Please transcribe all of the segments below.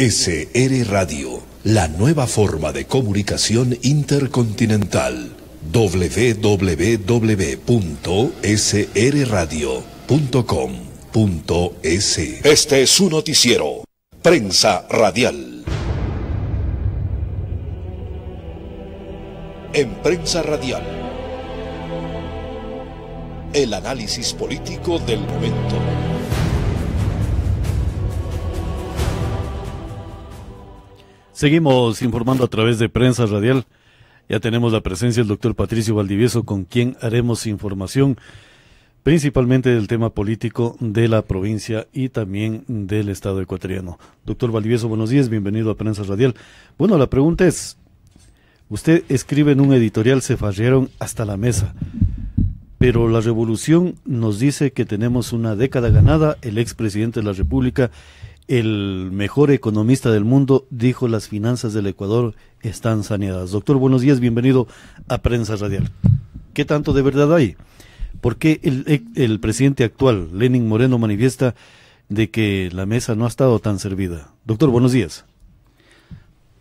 SR Radio, la nueva forma de comunicación intercontinental. www.srradio.com.es. Este es su noticiero, Prensa Radial. En Prensa Radial, el análisis político del momento. Seguimos informando a través de Prensa Radial. Ya tenemos la presencia del doctor Patricio Valdivieso, con quien haremos información principalmente del tema político de la provincia y también del Estado ecuatoriano. Doctor Valdivieso, buenos días, bienvenido a Prensa Radial. Bueno, la pregunta es, usted escribe en un editorial: se fallaron hasta la mesa, pero la revolución nos dice que tenemos una década ganada. El expresidente de la República, el mejor economista del mundo, dijo: las finanzas del Ecuador están saneadas. Doctor, buenos días, bienvenido a Prensa Radial. ¿Qué tanto de verdad hay? ¿Por qué el presidente actual, Lenín Moreno, manifiesta de que la mesa no ha estado tan servida? Doctor, buenos días.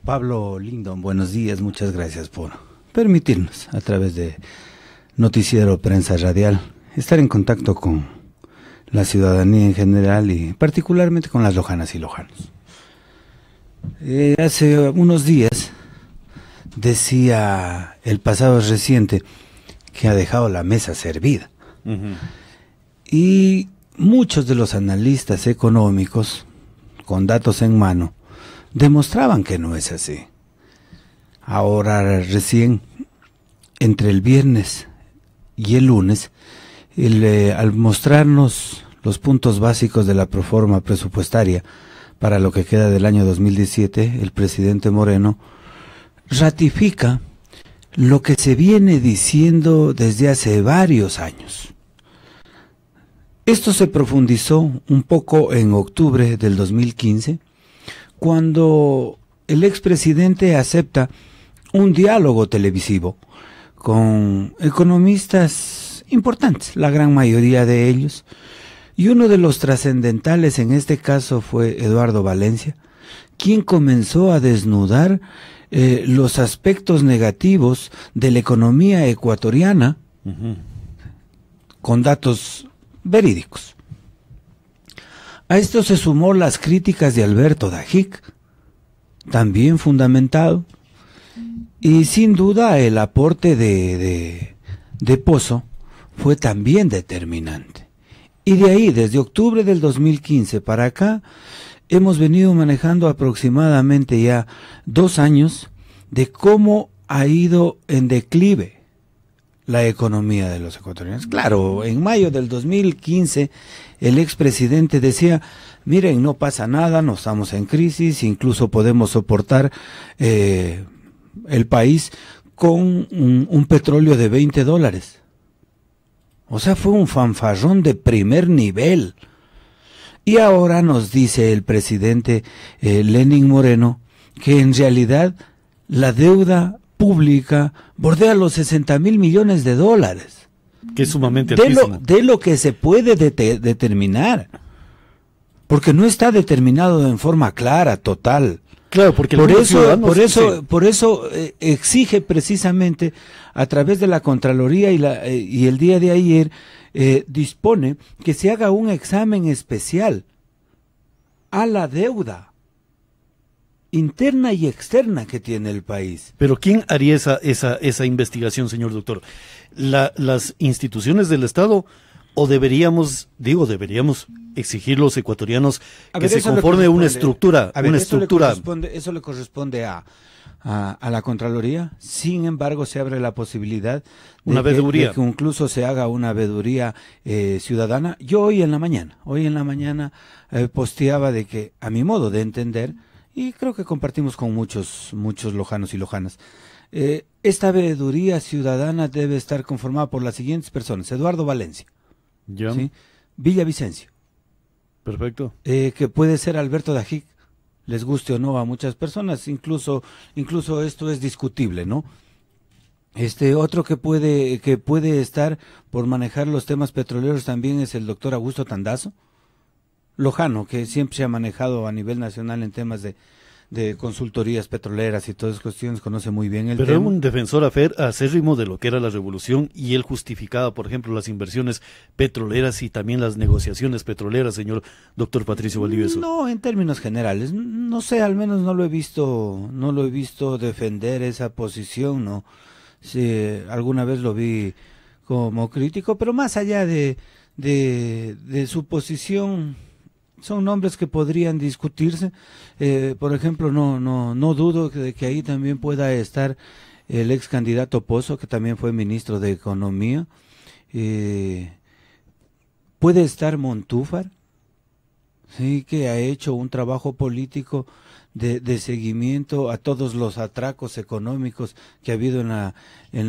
Pablo Lindon, buenos días, muchas gracias por permitirnos, a través de Noticiero Prensa Radial, estar en contacto con la ciudadanía en general y particularmente con las lojanas y lojanos. Hace unos días decía el pasado reciente que ha dejado la mesa servida. Y muchos de los analistas económicos, con datos en mano, demostraban que no es así. Ahora recién, entre el viernes y el lunes, al mostrarnos los puntos básicos de la proforma presupuestaria para lo que queda del año 2017, el presidente Moreno ratifica lo que se viene diciendo desde hace varios años. Esto se profundizó un poco en octubre del 2015, cuando el expresidente acepta un diálogo televisivo con economistas importantes, la gran mayoría de ellos, y uno de los trascendentales en este caso fue Eduardo Valencia, quien comenzó a desnudar los aspectos negativos de la economía ecuatoriana con datos verídicos. A esto se sumó las críticas de Alberto Dajic, también fundamentado, y sin duda el aporte de Pozo fue también determinante. Y de ahí, desde octubre del 2015 para acá, hemos venido manejando aproximadamente ya 2 años de cómo ha ido en declive la economía de los ecuatorianos. Claro, en mayo del 2015 el expresidente decía: miren, no pasa nada, no estamos en crisis, incluso podemos soportar el país con un petróleo de $20. O sea, fue un fanfarrón de primer nivel. Y ahora nos dice el presidente Lenín Moreno que en realidad la deuda pública bordea los $60,000 millones. Que es sumamente altísimo. De lo que se puede determinar. Porque no está determinado en forma clara, total. Claro, porque por eso exige precisamente, a través de la Contraloría y el día de ayer dispone que se haga un examen especial a la deuda interna y externa que tiene el país. Pero ¿quién haría esa investigación, señor doctor? ¿Las instituciones del Estado? ¿O deberíamos exigir los ecuatorianos que se conforme una estructura? Eso le corresponde a la Contraloría. Sin embargo, se abre la posibilidad de que incluso se haga una veeduría ciudadana. Yo hoy en la mañana posteaba de que, a mi modo de entender, y creo que compartimos con muchos lojanos y lojanas, esta veeduría ciudadana debe estar conformada por las siguientes personas: Eduardo Valencia, ¿sí? Villavicencio, perfecto, que puede ser Alberto Dajic, les guste o no a muchas personas, incluso esto es discutible, ¿no? Otro que puede estar por manejar los temas petroleros también es el doctor Augusto Tandazo, Lojano, que siempre se ha manejado a nivel nacional en temas de consultorías petroleras y todas esas cuestiones, conoce muy bien el Pero tema. era un defensor acérrimo de lo que era la revolución y él justificaba, por ejemplo, las inversiones petroleras y también las negociaciones petroleras, señor doctor Patricio Valdivieso. No, en términos generales, no sé, al menos no lo he visto defender esa posición, no. Sí, alguna vez lo vi como crítico, pero más allá de su posición, son nombres que podrían discutirse. Por ejemplo, no dudo de que ahí también pueda estar el ex candidato Pozo, que también fue ministro de Economía. Puede estar Montúfar, sí, que ha hecho un trabajo político de seguimiento a todos los atracos económicos que ha habido en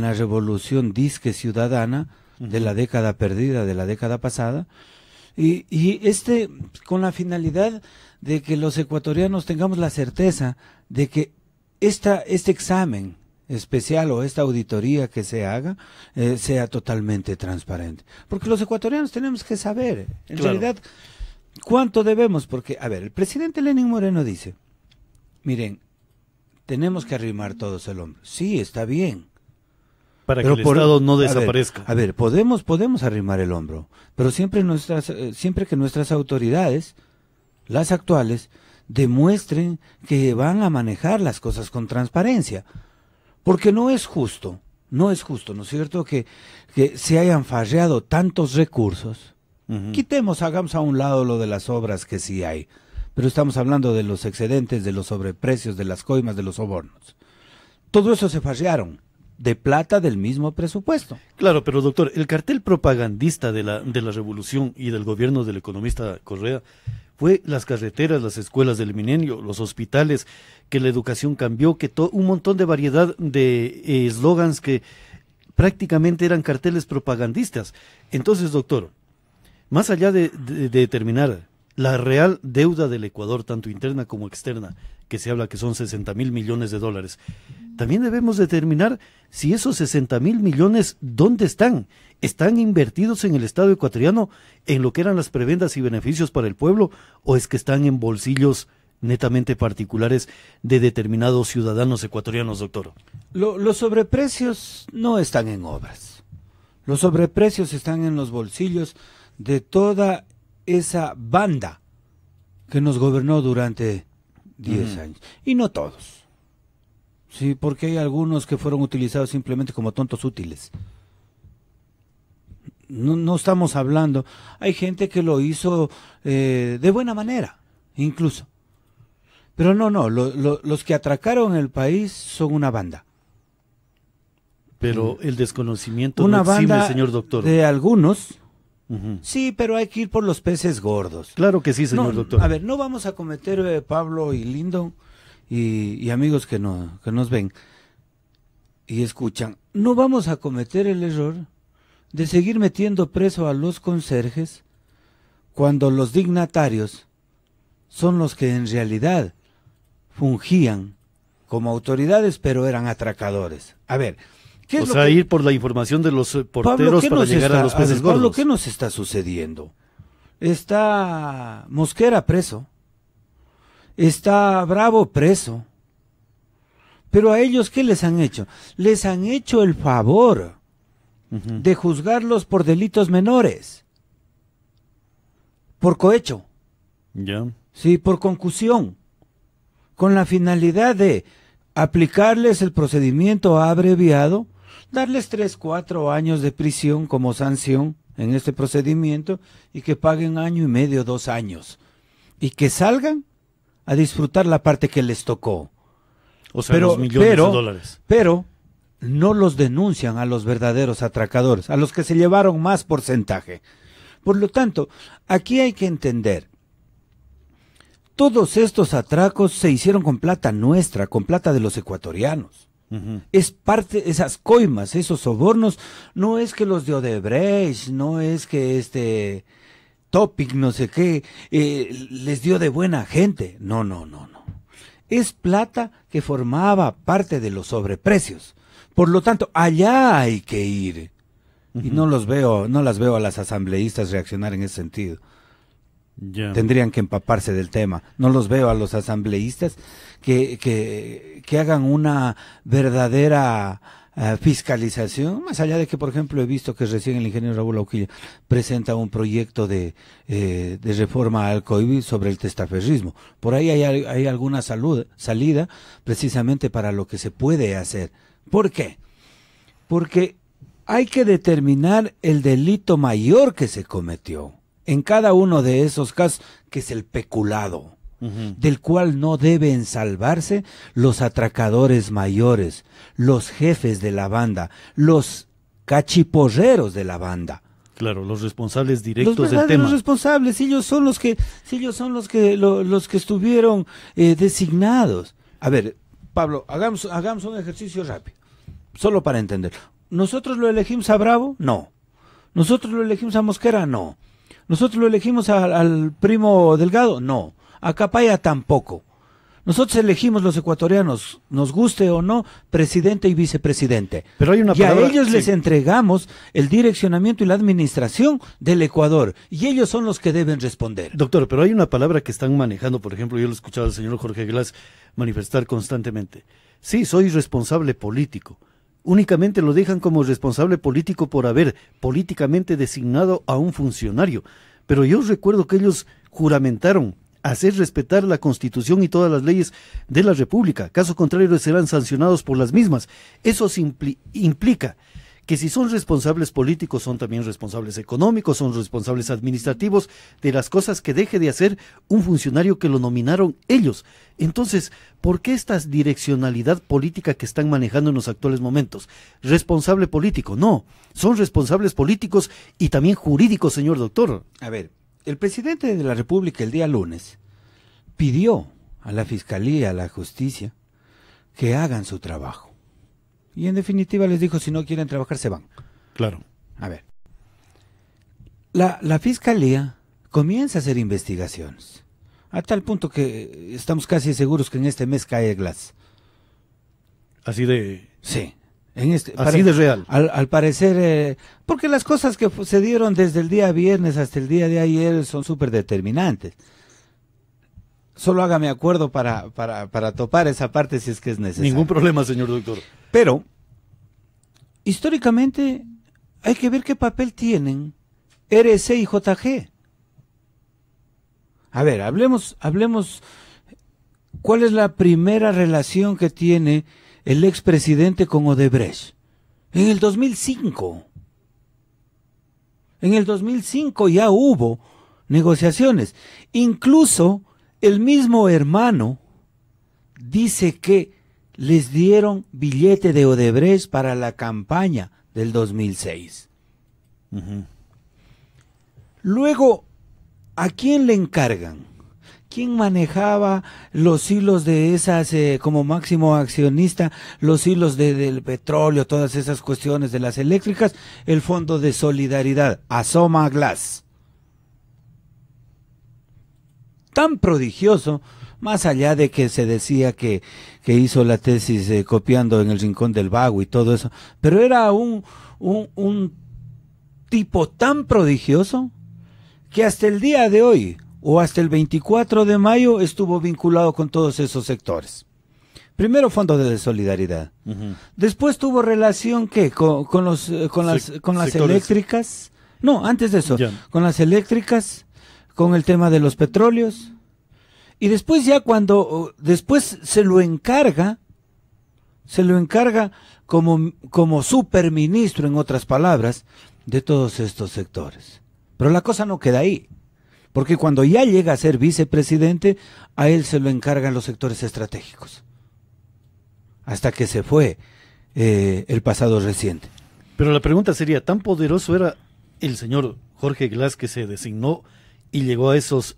la revolución disque ciudadana de la década perdida, de la década pasada. Y con la finalidad de que los ecuatorianos tengamos la certeza de que este examen especial o esta auditoría que se haga sea totalmente transparente. Porque los ecuatorianos tenemos que saber, en realidad, cuánto debemos. Porque, a ver, el presidente Lenín Moreno dice, miren, tenemos que arrimar todos el hombro. Sí, está bien. Para que el Estado no desaparezca. A ver, podemos arrimar el hombro, pero siempre que nuestras autoridades, las actuales, demuestren que van a manejar las cosas con transparencia. Porque no es justo, ¿no es cierto?, que se hayan farreado tantos recursos. Quitemos, hagamos a un lado lo de las obras que sí hay, pero estamos hablando de los excedentes, de los sobreprecios, de las coimas, de los sobornos. Todo eso se farrearon de plata del mismo presupuesto. Claro, pero doctor, el cartel propagandista de la revolución y del gobierno del economista Correa fue las carreteras, las escuelas del milenio, los hospitales, que la educación cambió, que un montón de variedad de eslogans que prácticamente eran carteles propagandistas. Entonces, doctor, más allá de determinar la real deuda del Ecuador, tanto interna como externa, que se habla que son 60.000 millones de dólares, también debemos determinar si esos 60.000 millones, ¿dónde están? ¿Están invertidos en el Estado ecuatoriano en lo que eran las prebendas y beneficios para el pueblo, o es que están en bolsillos netamente particulares de determinados ciudadanos ecuatorianos, doctor? Los sobreprecios no están en obras. Los sobreprecios están en los bolsillos de toda esa banda que nos gobernó durante 10 años. Y no todos. Sí, porque hay algunos que fueron utilizados simplemente como tontos útiles. No estamos hablando. Hay gente que lo hizo de buena manera, incluso. Pero los que atracaron el país son una banda. Pero el desconocimiento una no exime, banda señor doctor. De algunos. Sí, pero hay que ir por los peces gordos. Claro que sí, señor doctor. A ver, no vamos a cometer, Pablo y Lindo y amigos que nos ven y escuchan, no vamos a cometer el error de seguir metiendo preso a los conserjes cuando los dignatarios son los que en realidad fungían como autoridades, pero eran atracadores. A ver, o sea, ir por la información de los porteros para llegar a los peces gordos. Pablo, ¿qué nos está sucediendo? Está Mosquera preso, está Bravo preso, pero a ellos, ¿qué les han hecho? Les han hecho el favor de juzgarlos por delitos menores, por cohecho, sí, por concusión, con la finalidad de aplicarles el procedimiento abreviado, darles 3, 4 años de prisión como sanción en este procedimiento y que paguen 1 año y medio, 2 años y que salgan a disfrutar la parte que les tocó. O sea, los millones de dólares. Pero no los denuncian a los verdaderos atracadores, a los que se llevaron más porcentaje. Por lo tanto, aquí hay que entender, todos estos atracos se hicieron con plata nuestra, con plata de los ecuatorianos. Es parte, esas coimas, esos sobornos, no es que los de Odebrecht, no es que Topic, no sé qué, les dio de buena gente. No. Es plata que formaba parte de los sobreprecios. Por lo tanto, allá hay que ir. Y no las veo a las asambleístas reaccionar en ese sentido. Ya. Tendrían que empaparse del tema. No los veo a los asambleístas que hagan una verdadera fiscalización, más allá de que, por ejemplo, he visto que recién el ingeniero Raúl Auquilla presenta un proyecto de reforma al COIBI sobre el testaferrismo. Por ahí hay alguna salida precisamente para lo que se puede hacer. ¿Por qué? Porque hay que determinar el delito mayor que se cometió en cada uno de esos casos, que es el peculado, del cual no deben salvarse los atracadores mayores, los jefes de la banda, los cachiporreros de la banda. Claro, los responsables directos Los del tema. Los responsables, ellos son los que estuvieron designados. A ver, Pablo, hagamos un ejercicio rápido, solo para entender. ¿Nosotros lo elegimos a Bravo? No. ¿Nosotros lo elegimos a Mosquera? No. ¿Nosotros lo elegimos al primo Delgado? No. A Capaya tampoco. Nosotros elegimos los ecuatorianos, nos guste o no, presidente y vicepresidente. Pero hay una palabra, y a ellos les entregamos el direccionamiento y la administración del Ecuador. Y ellos son los que deben responder. Doctor, pero hay una palabra que están manejando, por ejemplo, yo lo he escuchado al señor Jorge Glass manifestar constantemente. Sí, soy responsable político. Únicamente lo dejan como responsable político por haber políticamente designado a un funcionario. Pero yo recuerdo que ellos juramentaron hacer respetar la Constitución y todas las leyes de la República. Caso contrario, serán sancionados por las mismas. Eso implica que si son responsables políticos, son también responsables económicos, son responsables administrativos de las cosas que deje de hacer un funcionario que lo nominaron ellos. Entonces, ¿por qué esta direccionalidad política que están manejando en los actuales momentos? ¿Responsable político? No, son responsables políticos y también jurídicos, señor doctor. A ver, el presidente de la República el día lunes pidió a la Fiscalía, a la Justicia, que hagan su trabajo. Y en definitiva les dijo, si no quieren trabajar, se van. Claro. A ver, la Fiscalía comienza a hacer investigaciones, a tal punto que estamos casi seguros que en este mes cae Glass. Así de... Sí. Así de real. Al parecer, porque las cosas que se dieron desde el día viernes hasta el día de ayer son súper determinantes. Solo hágame acuerdo para topar esa parte si es que es necesario. Ningún problema, señor doctor. Pero, históricamente, hay que ver qué papel tienen RC y JG. A ver, hablemos, ¿cuál es la primera relación que tiene el expresidente con Odebrecht? En el 2005. En el 2005 ya hubo negociaciones. Incluso el mismo hermano dice que les dieron billete de Odebrecht para la campaña del 2006. Luego, ¿a quién le encargan? ¿Quién manejaba los hilos de esas, como máximo accionista, los hilos del petróleo, todas esas cuestiones de las eléctricas? El Fondo de Solidaridad, Asoma Glass. Tan prodigioso, más allá de que se decía que hizo la tesis copiando en el Rincón del Vago y todo eso, pero era un tipo tan prodigioso que hasta el día de hoy, o hasta el 24 de mayo, estuvo vinculado con todos esos sectores. Primero Fondo de Solidaridad. Después tuvo relación, ¿qué? Con las eléctricas. No, antes de eso, con las eléctricas, con el tema de los petróleos. Y después ya después se lo encarga como superministro, en otras palabras, de todos estos sectores. Pero la cosa no queda ahí, porque cuando ya llega a ser vicepresidente, a él se lo encargan los sectores estratégicos, hasta que se fue el pasado reciente. Pero la pregunta sería, ¿tan poderoso era el señor Jorge Glass que se designó y llegó a esos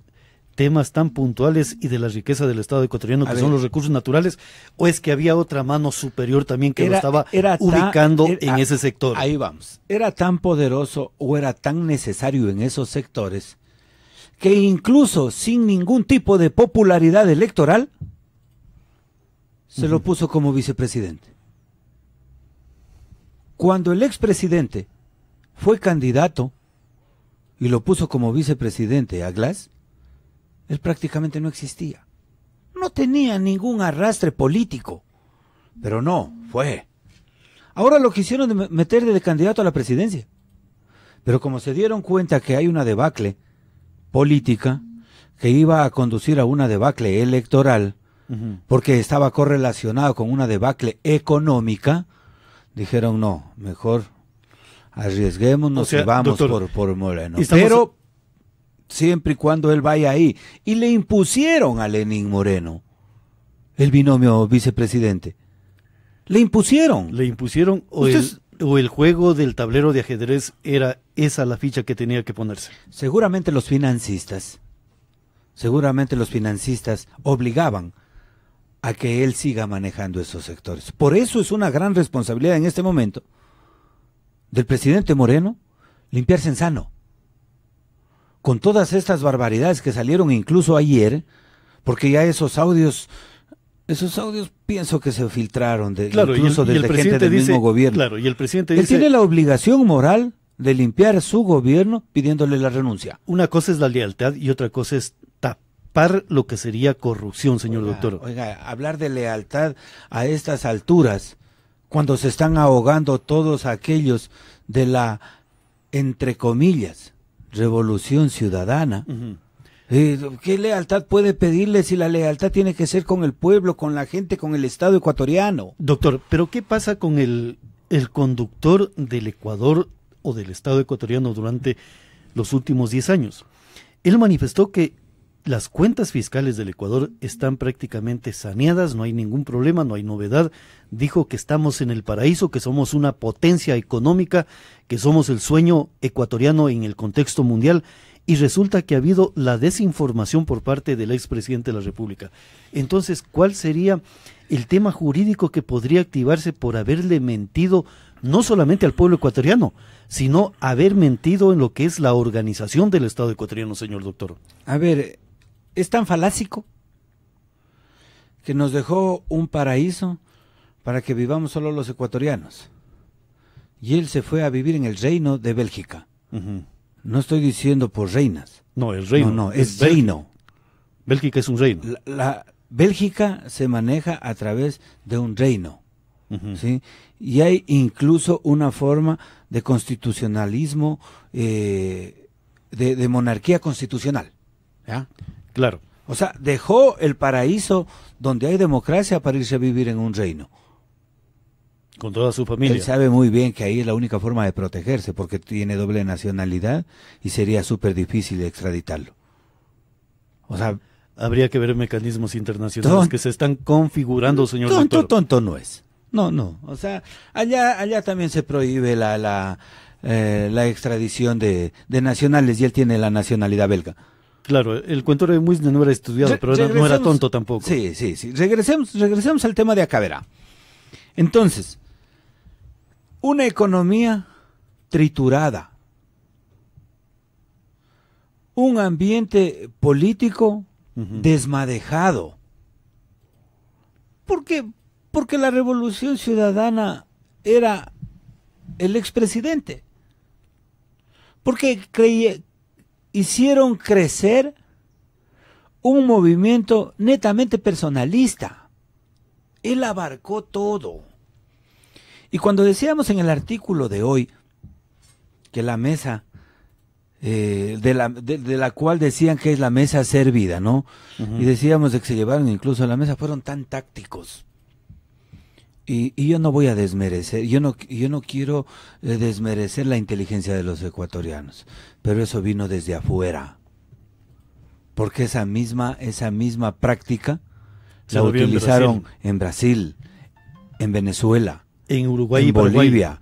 temas tan puntuales y de la riqueza del Estado ecuatoriano, que son los recursos naturales, o es que había otra mano superior también que lo estaba ubicando en ese sector? Ahí vamos. Era tan poderoso o era tan necesario en esos sectores que incluso sin ningún tipo de popularidad electoral se lo puso como vicepresidente. Cuando el expresidente fue candidato y lo puso como vicepresidente a Glass, él prácticamente no existía. No tenía ningún arrastre político, pero no, fue. Ahora lo quisieron meter de candidato a la presidencia, pero como se dieron cuenta que hay una debacle política que iba a conducir a una debacle electoral, porque estaba correlacionado con una debacle económica, dijeron no, mejor arriesguémonos y vamos, doctor, por Moreno. Pero siempre y cuando él vaya ahí. Y le impusieron a Lenín Moreno, el binomio vicepresidente. Le impusieron. O el juego del tablero de ajedrez era esa la ficha que tenía que ponerse. Seguramente los financistas obligaban a que él siga manejando esos sectores. Por eso es una gran responsabilidad en este momento del presidente Moreno limpiarse en sano. Con todas estas barbaridades que salieron incluso ayer, porque ya esos audios pienso que se filtraron, incluso desde gente del mismo gobierno. Claro, y el presidente dice... Él tiene la obligación moral de limpiar su gobierno pidiéndole la renuncia. Una cosa es la lealtad y otra cosa es tapar lo que sería corrupción, señor doctor. Oiga, hablar de lealtad a estas alturas, cuando se están ahogando todos aquellos de la, entre comillas, revolución ciudadana. ¿Qué lealtad puede pedirle si la lealtad tiene que ser con el pueblo, con la gente, con el Estado ecuatoriano? Doctor, pero ¿qué pasa con el conductor del Ecuador o del Estado ecuatoriano durante los últimos 10 años? Él manifestó que las cuentas fiscales del Ecuador están prácticamente saneadas, no hay ningún problema, no hay novedad. Dijo que estamos en el paraíso, que somos una potencia económica, que somos el sueño ecuatoriano en el contexto mundial, y resulta que ha habido la desinformación por parte del expresidente de la República. Entonces, ¿cuál sería el tema jurídico que podría activarse por haberle mentido no solamente al pueblo ecuatoriano, sino haber mentido en lo que es la organización del Estado ecuatoriano, señor doctor? A ver, es tan falácico que nos dejó un paraíso para que vivamos solo los ecuatorianos. Y él se fue a vivir en el reino de Bélgica. No estoy diciendo por reinas. No, el reino. No, es reino. Bélgica es un reino. La Bélgica se maneja a través de un reino. ¿Sí? Y hay incluso una forma de constitucionalismo, de monarquía constitucional. ¿Ya? Claro. O sea, dejó el paraíso donde hay democracia para irse a vivir en un reino. Con toda su familia. Él sabe muy bien que ahí es la única forma de protegerse, porque tiene doble nacionalidad y sería súper difícil extraditarlo. O sea, habría que ver mecanismos internacionales que se están configurando, señor doctor. Tonto no es. No. O sea, allá también se prohíbe la extradición de nacionales y él tiene la nacionalidad belga. Claro, el cuento de Muisne no era estudiado, pero no era tonto tampoco. Sí. Regresemos al tema de acá, verá. Entonces, una economía triturada, un ambiente político desmadejado. ¿Por qué? Porque la revolución ciudadana era el expresidente. Porque hicieron crecer un movimiento netamente personalista. Él abarcó todo. Y cuando decíamos en el artículo de hoy que la mesa, de la cual decían que es la mesa servida, ¿no? Y decíamos de que se llevaron incluso a la mesa, fueron tan tácticos. Y yo no voy a desmerecer, yo no quiero desmerecer la inteligencia de los ecuatorianos, pero eso vino desde afuera. Porque esa misma práctica la utilizaron en Brasil, en Venezuela, en Uruguay, en Bolivia,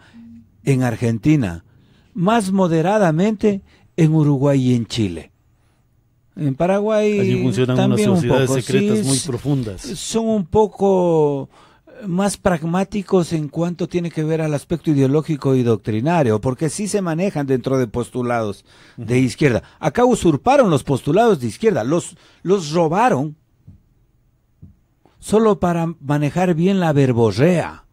en Argentina, más moderadamente en Uruguay y en Chile. En Paraguay allí funcionan también unas sociedades un poco, secretas sí, muy profundas. Son un poco más pragmáticos en cuanto tiene que ver al aspecto ideológico y doctrinario, porque sí se manejan dentro de postulados de izquierda. Acá usurparon los postulados de izquierda, los robaron solo para manejar bien la verborrea.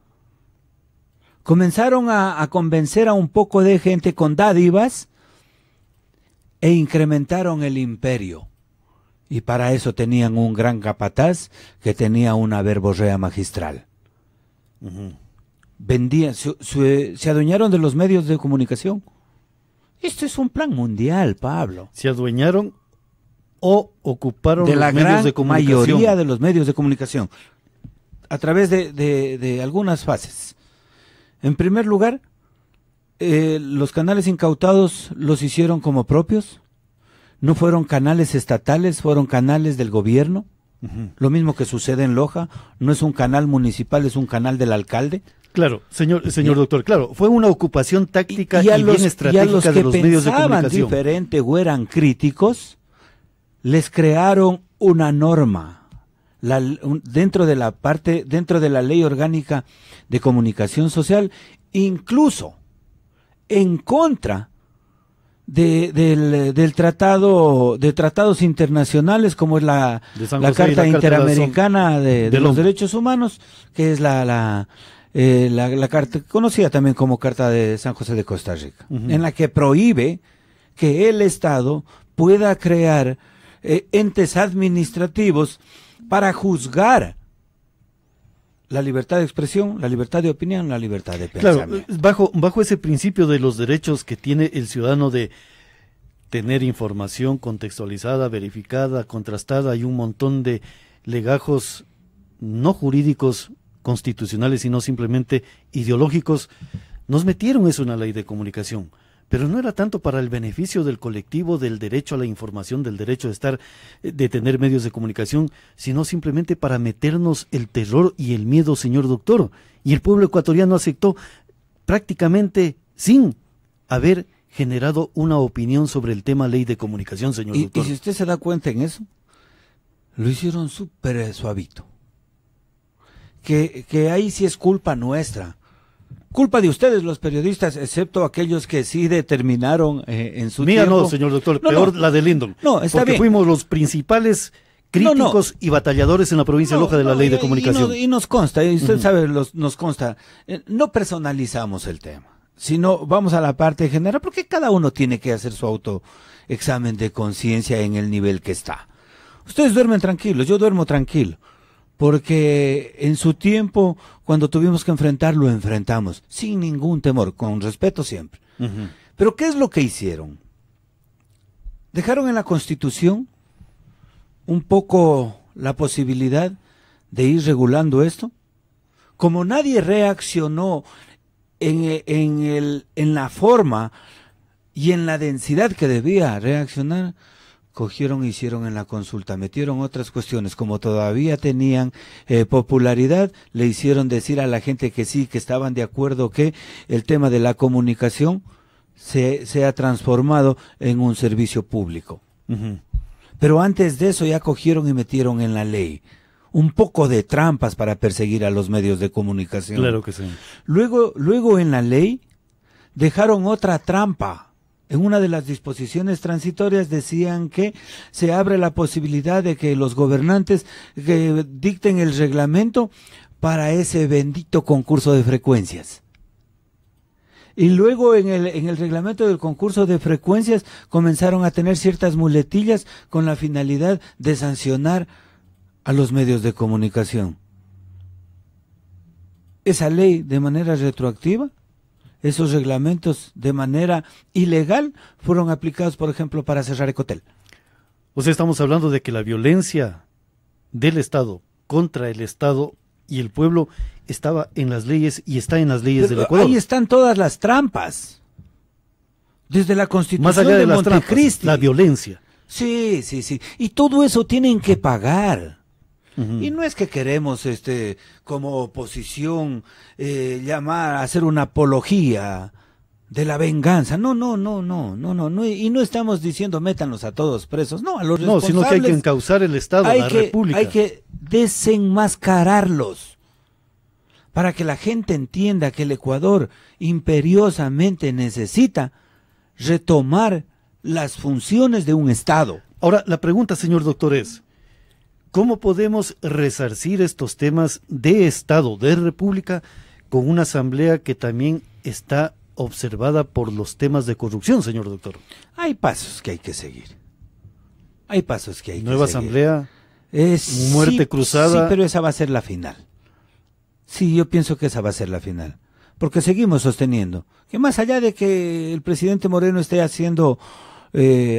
Comenzaron a convencer a un poco de gente con dádivas e incrementaron el imperio. Y para eso tenían un gran capataz que tenía una verborrea magistral. Vendían, se adueñaron de los medios de comunicación. Esto es un plan mundial, Pablo. Se adueñaron o ocuparon de los la medios gran de comunicación. mayoría de los medios de comunicación, a través de algunas fases. En primer lugar, los canales incautados los hicieron como propios. No fueron canales estatales, fueron canales del gobierno. Lo mismo que sucede en Loja, no es un canal municipal, es un canal del alcalde. Claro, señor doctor, claro, fue una ocupación táctica y bien estratégica de los medios de comunicación. Y a los que pensaban diferente o eran críticos, les crearon una norma dentro de la Ley Orgánica de Comunicación Social, incluso en contra de tratados internacionales como es la Carta Interamericana de los Derechos Humanos, que es la carta conocida también como Carta de San José de Costa Rica, en la que prohíbe que el Estado pueda crear entes administrativos para juzgar la libertad de expresión, la libertad de opinión, la libertad de pensamiento. Claro, bajo ese principio de los derechos que tiene el ciudadano de tener información contextualizada, verificada, contrastada, hay un montón de legajos no jurídicos constitucionales, sino simplemente ideológicos. Nos metieron eso en la ley de comunicación, pero no era tanto para el beneficio del colectivo, del derecho a la información, del derecho de tener medios de comunicación, sino simplemente para meternos el terror y el miedo, señor doctor. Y el pueblo ecuatoriano aceptó prácticamente sin haber generado una opinión sobre el tema ley de comunicación, señor doctor. Y si usted se da cuenta en eso, lo hicieron súper suavito. Que ahí sí es culpa nuestra. Culpa de ustedes, los periodistas, excepto aquellos que sí determinaron en su tiempo. No, señor doctor, peor la de Lindon. No, está porque bien. Fuimos los principales críticos y batalladores en la provincia de Loja de la ley de comunicación. Y nos consta, y usted sabe, nos consta. No personalizamos el tema, sino vamos a la parte general, porque cada uno tiene que hacer su autoexamen de conciencia en el nivel que está. Ustedes duermen tranquilos, yo duermo tranquilo. Porque en su tiempo, cuando tuvimos que enfrentarlo, lo enfrentamos, sin ningún temor, con respeto siempre. Pero ¿qué es lo que hicieron? Dejaron en la Constitución un poco la posibilidad de ir regulando esto. Como nadie reaccionó en la forma y en la densidad que debía reaccionar, cogieron e hicieron en la consulta, metieron otras cuestiones, como todavía tenían popularidad, le hicieron decir a la gente que sí, que estaban de acuerdo que el tema de la comunicación se ha transformado en un servicio público. Pero antes de eso ya cogieron y metieron en la ley un poco de trampas para perseguir a los medios de comunicación. Claro que sí. Luego en la ley dejaron otra trampa. En una de las disposiciones transitorias decían que se abre la posibilidad de que los gobernantes que dicten el reglamento para ese bendito concurso de frecuencias. Y luego en el reglamento del concurso de frecuencias comenzaron a tener ciertas muletillas con la finalidad de sancionar a los medios de comunicación. Esa ley de manera retroactiva, esos reglamentos de manera ilegal fueron aplicados, por ejemplo, para cerrar Ecotel. O sea, estamos hablando de que la violencia del Estado contra el Estado y el pueblo estaba en las leyes y está en las leyes del Ecuador. Ahí están todas las trampas. Desde la Constitución más allá de las Montecristi. Trampas, la violencia. Sí. Y todo eso tienen que pagar. Y no es que queremos como oposición llamar a hacer una apología de la venganza. No. Y no estamos diciendo métanlos a todos presos. No, a los responsables. No, sino que hay que encauzar el Estado, la República. Hay que desenmascararlos para que la gente entienda que el Ecuador imperiosamente necesita retomar las funciones de un Estado. Ahora, la pregunta, señor doctor, es: ¿cómo podemos resarcir estos temas de Estado, de República, con una asamblea que también está observada por los temas de corrupción, señor doctor? Hay pasos que hay que seguir. Hay pasos que hay Nueva que seguir. asamblea, Es, muerte sí, cruzada. Sí, pero esa va a ser la final. Sí, yo pienso que esa va a ser la final. Porque seguimos sosteniendo que más allá de que el presidente Moreno esté haciendo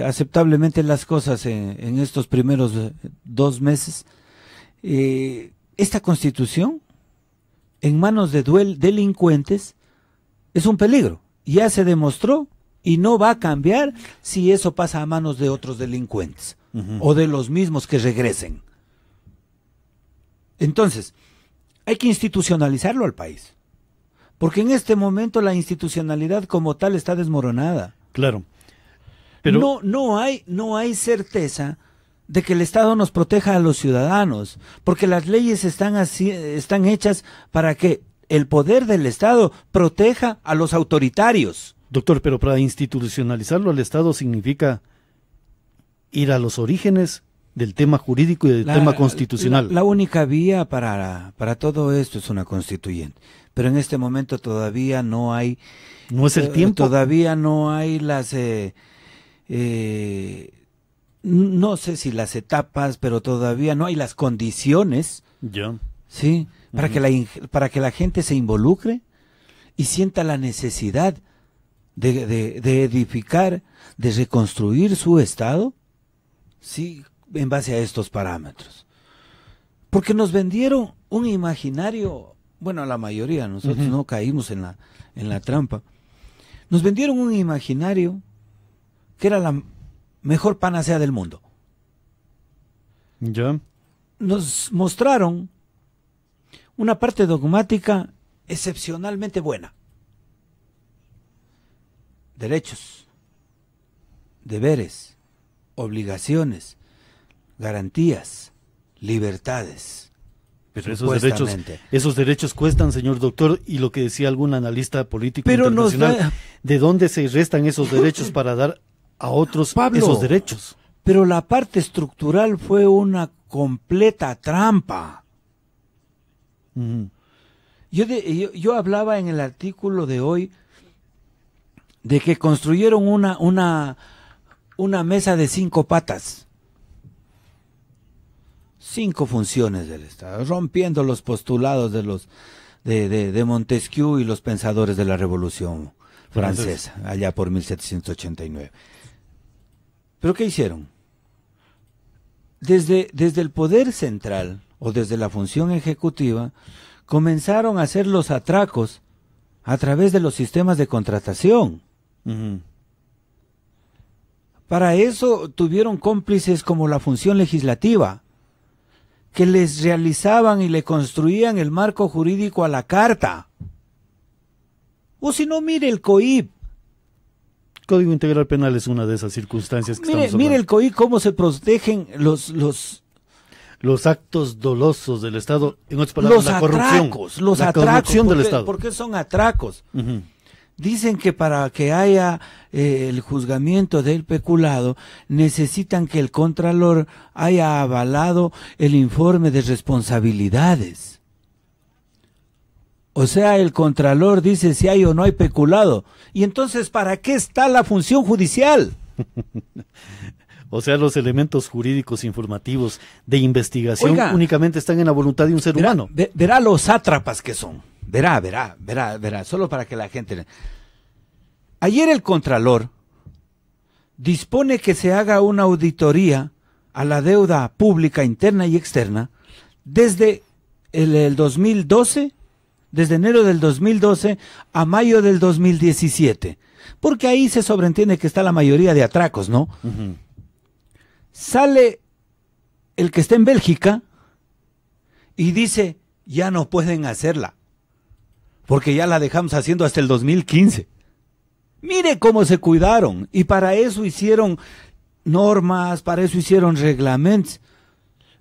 aceptablemente las cosas en estos primeros 2 meses, esta constitución en manos de delincuentes es un peligro. Ya se demostró y no va a cambiar si eso pasa a manos de otros delincuentes o de los mismos que regresen. Entonces, hay que institucionalizarlo al país. Porque en este momento la institucionalidad como tal está desmoronada. Claro. Pero No hay certeza de que el Estado nos proteja a los ciudadanos, porque las leyes están hechas para que el poder del Estado proteja a los autoritarios. doctor, pero para institucionalizarlo al Estado significa ir a los orígenes del tema jurídico y del tema constitucional. La única vía para todo esto es una constituyente, pero en este momento todavía no hay... No es el tiempo. Todavía no hay las... no sé si las etapas, pero todavía no hay las condiciones, Ya. ¿sí? Para que la gente se involucre y sienta la necesidad de edificar, de reconstruir su Estado, sí, en base a estos parámetros. Porque nos vendieron un imaginario, bueno, la mayoría, nosotros no caímos en la trampa, nos vendieron un imaginario que era la mejor panacea del mundo. Ya. Nos mostraron una parte dogmática excepcionalmente buena. Derechos, deberes, obligaciones, garantías, libertades. Pero esos derechos cuestan, señor doctor, y lo que decía algún analista político Pero internacional, ¿de dónde se restan esos derechos para dar a otros Pablo, esos derechos? Pero la parte estructural fue una completa trampa. Yo hablaba en el artículo de hoy de que construyeron una mesa de 5 patas. 5 funciones del Estado, rompiendo los postulados de Montesquieu y los pensadores de la Revolución Francesa, allá por 1789. ¿Pero qué hicieron? Desde el poder central, o desde la función ejecutiva, comenzaron a hacer los atracos a través de los sistemas de contratación. Para eso tuvieron cómplices como la función legislativa, que les realizaban y le construían el marco jurídico a la carta. O si no, mire el COIP. Código Integral Penal es una de esas circunstancias que estamos hablando. Mire el COIP cómo se protegen los actos dolosos del Estado, en otras palabras, la corrupción. La corrupción del Estado. ¿Por qué son atracos? Dicen que para que haya el juzgamiento del peculado, necesitan que el contralor haya avalado el informe de responsabilidades. O sea, el contralor dice si hay o no hay peculado. Y entonces, ¿para qué está la función judicial? O sea, los elementos jurídicos informativos de investigación únicamente están en la voluntad de un ser humano. Verá los sátrapas que son. Verá, solo para que la gente... Ayer el Contralor dispone que se haga una auditoría a la deuda pública interna y externa desde el 2012, desde enero del 2012 a mayo del 2017, porque ahí se sobreentiende que está la mayoría de atracos, ¿no? Sale el que está en Bélgica y dice, ya no pueden hacerla, porque ya la dejamos haciendo hasta el 2015. Mire cómo se cuidaron, y para eso hicieron normas, para eso hicieron reglamentos.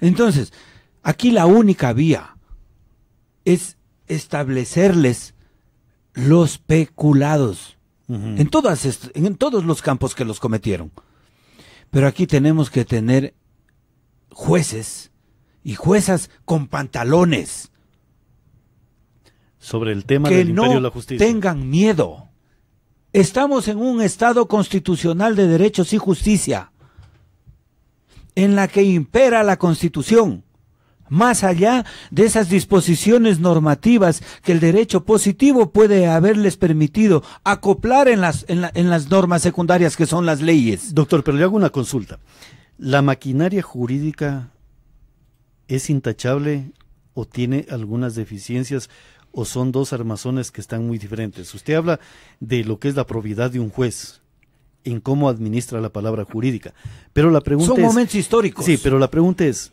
Entonces, aquí la única vía es establecerles los peculados en todos los campos que los cometieron. Pero aquí tenemos que tener jueces y juezas con pantalones. Sobre el tema del imperio de la justicia. Que no tengan miedo. Estamos en un Estado constitucional de derechos y justicia. en la que impera la Constitución, más allá de esas disposiciones normativas que el derecho positivo puede haberles permitido acoplar en las normas secundarias que son las leyes. Doctor, pero le hago una consulta. ¿La maquinaria jurídica es intachable o tiene algunas deficiencias o son dos armazones que están muy diferentes? Usted habla de lo que es la probidad de un juez en cómo administra la palabra jurídica, pero la pregunta son momentos históricos. Sí, pero la pregunta es,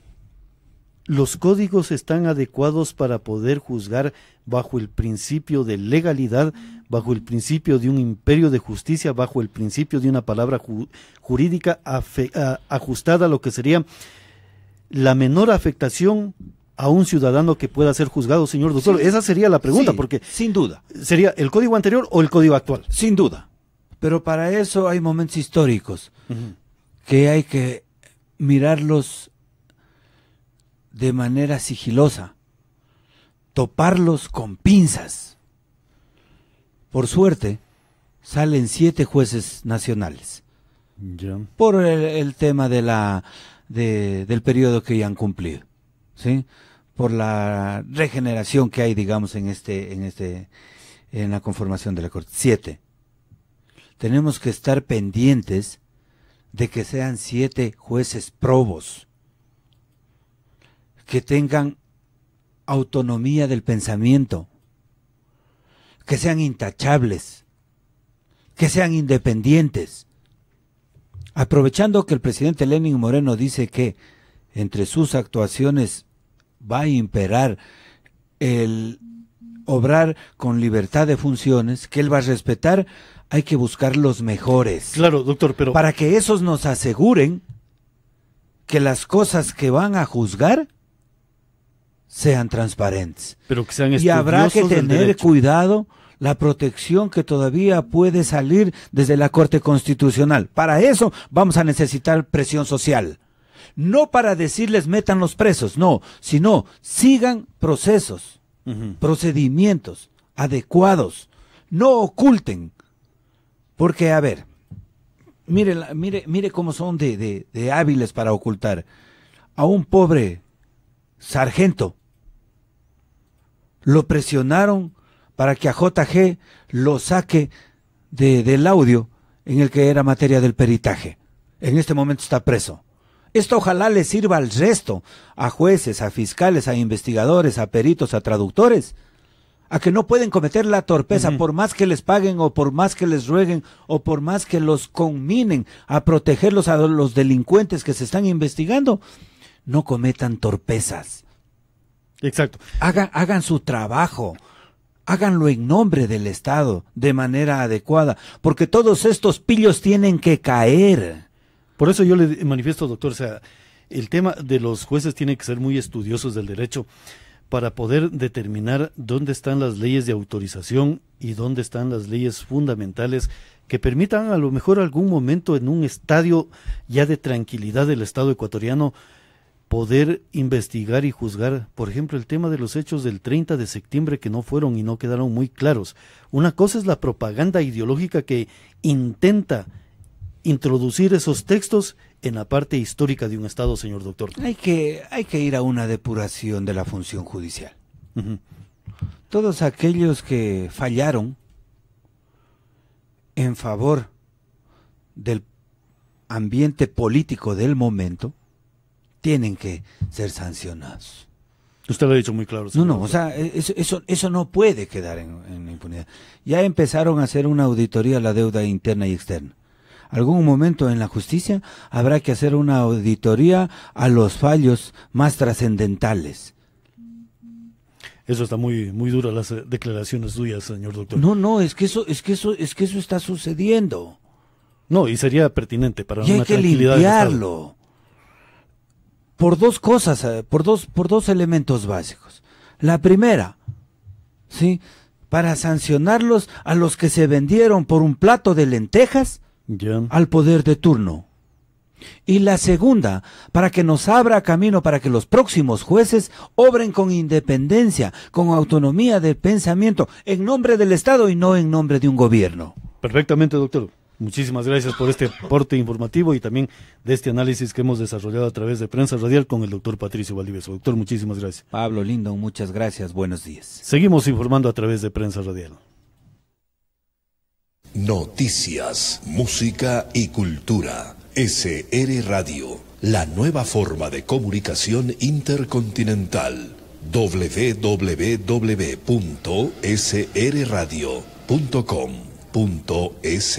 ¿los códigos están adecuados para poder juzgar bajo el principio de legalidad, bajo el principio de un imperio de justicia, bajo el principio de una palabra jurídica ajustada a lo que sería la menor afectación a un ciudadano que pueda ser juzgado, señor doctor? Sí. Esa sería la pregunta, Sí, porque sin duda. ¿sería el código anterior o el código actual? Sin duda. Pero para eso hay momentos históricos que hay que mirarlos de manera sigilosa, toparlos con pinzas. Por suerte, salen 7 jueces nacionales. Ya. Por el tema del periodo que ya han cumplido, ¿sí? Por la regeneración que hay, digamos, en la conformación de la Corte. 7. Tenemos que estar pendientes de que sean 7 jueces probos, que tengan autonomía del pensamiento, que sean intachables, que sean independientes. Aprovechando que el presidente Lenín Moreno dice que entre sus actuaciones va a imperar el obrar con libertad de funciones, que él va a respetar, hay que buscar los mejores. Claro, doctor, pero para que esos nos aseguren que las cosas que van a juzgar sean transparentes. Pero que sean y habrá que tener cuidado la protección que todavía puede salir desde la Corte Constitucional. Para eso vamos a necesitar presión social. No para decirles metan los presos, no, sino sigan procesos, procedimientos adecuados, no oculten. Porque, a ver, mire cómo son de hábiles para ocultar. A un pobre sargento lo presionaron para que a JG lo saque del audio en el que era materia del peritaje. En este momento está preso. Esto ojalá le sirva al resto, a jueces, a fiscales, a investigadores, a peritos, a traductores, a que no pueden cometer la torpeza, por más que les paguen o por más que les rueguen o por más que los conminen a protegerlos a los delincuentes que se están investigando, no cometan torpezas. Exacto. Hagan su trabajo, háganlo en nombre del Estado, de manera adecuada, porque todos estos pillos tienen que caer. Por eso yo le manifiesto, doctor, o sea, el tema de los jueces tiene que ser muy estudiosos del derecho para poder determinar dónde están las leyes de autorización y dónde están las leyes fundamentales que permitan a lo mejor algún momento en un estadio ya de tranquilidad del Estado ecuatoriano poder investigar y juzgar, por ejemplo, el tema de los hechos del 30 de septiembre que no fueron y no quedaron muy claros. Una cosa es la propaganda ideológica que intenta introducir esos textos en la parte histórica de un Estado, señor doctor. Hay que ir a una depuración de la función judicial. Todos aquellos que fallaron en favor del ambiente político del momento tienen que ser sancionados. Usted lo ha dicho muy claro. No, o sea, eso no puede quedar en impunidad. Ya empezaron a hacer una auditoría a la deuda interna y externa. Algún momento en la justicia habrá que hacer una auditoría a los fallos más trascendentales. Eso está muy duro, las declaraciones suyas, señor doctor. No, es que eso está sucediendo. No, y sería pertinente para y una tranquilidad. Hay que limpiarlo. Por dos cosas, por dos elementos básicos. La primera, ¿sí? Para sancionarlos a los que se vendieron por un plato de lentejas al poder de turno. Y la segunda, para que nos abra camino para que los próximos jueces obren con independencia, con autonomía de pensamiento, en nombre del Estado y no en nombre de un gobierno. Perfectamente, doctor. Muchísimas gracias por este aporte informativo y también de este análisis que hemos desarrollado a través de Prensa Radial con el doctor Patricio Valdivieso. Doctor, muchísimas gracias. Pablo Lindon, muchas gracias. Buenos días. Seguimos informando a través de Prensa Radial. Noticias, música y cultura. SR Radio, la nueva forma de comunicación intercontinental. www.srradio.com.es